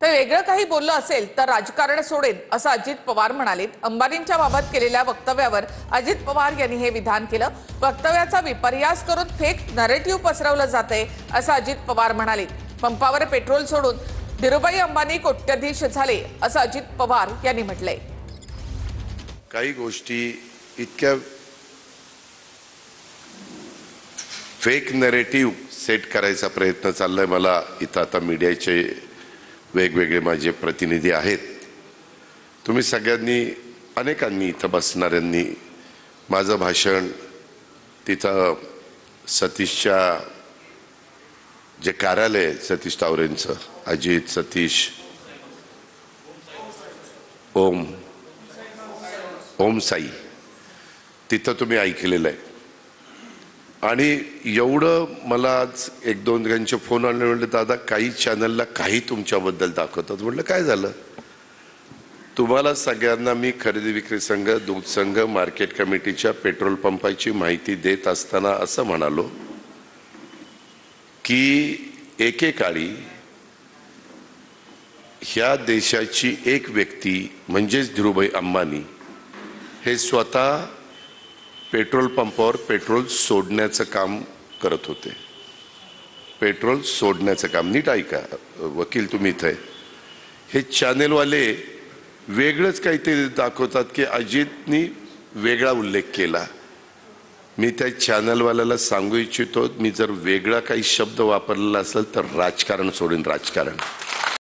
तर वेगळं काही बोललं असेल तर राजकारण सोडेन असं अजित पवार म्हणाले। अंबानींच्या बाबत केलेल्या वक्तव्यावर अजित पवार यांनी हे विधान केलं। वक्तव्याचा विपर्यास करून फेक नरेटिव्ह पसरवलं जातंय असं अजित पवार म्हणाले। पंपावर पेट्रोल सोडून धीरूभाई अंबानी कोट्याधीश झाले असं अजित पवार यांनी म्हटलंय। काही गोष्टी इतक्या फेक नरेटिव्ह सेट करायचा प्रयत्न चाललाय। मला इथं आता मीडियाचे वेगवेगळे माझे प्रतिनिधी आहेत। तुम्ही सगळ्यांनी अनेकांनी इथं बसणाऱ्यांनी माझं भाषण तिथं सतीशच्या जे कार्यालय सतीश तावरेंचं अजित सतीश ओम साई तिथं तुम्ही ऐकलेलं आहे। आणि एवढं मला आज एक दोन जणांचे फोन आले, म्हणले दादा काही चॅनलला काही तुमच्याबद्दल दाखवतात। म्हटलं काय झालं? तुम्हाला सगळ्यांना मी खरेदी विक्री संघ दूध संघ मार्केट कमिटीच्या पेट्रोल पंपाची माहिती देत असताना असं म्हणालो की एकेकाळी ह्या देशाची एक व्यक्ती म्हणजेच धीरूभाई अंबानी हे स्वतः पेट्रोल पंपावर पेट्रोल सोडण्याचं काम करत होते। पेट्रोल सोडण्याचं काम, नीट ऐका वकील तुम्ही इथे, हे चॅनेलवाले वेगळंच काहीतरी दाखवतात की अजितनी वेगळा उल्लेख केला। मी त्या चॅनलवाल्याला सांगू इच्छितो, मी जर वेगळा काही शब्द वापरलेला असेल तर राजकारण सोडून राजकारण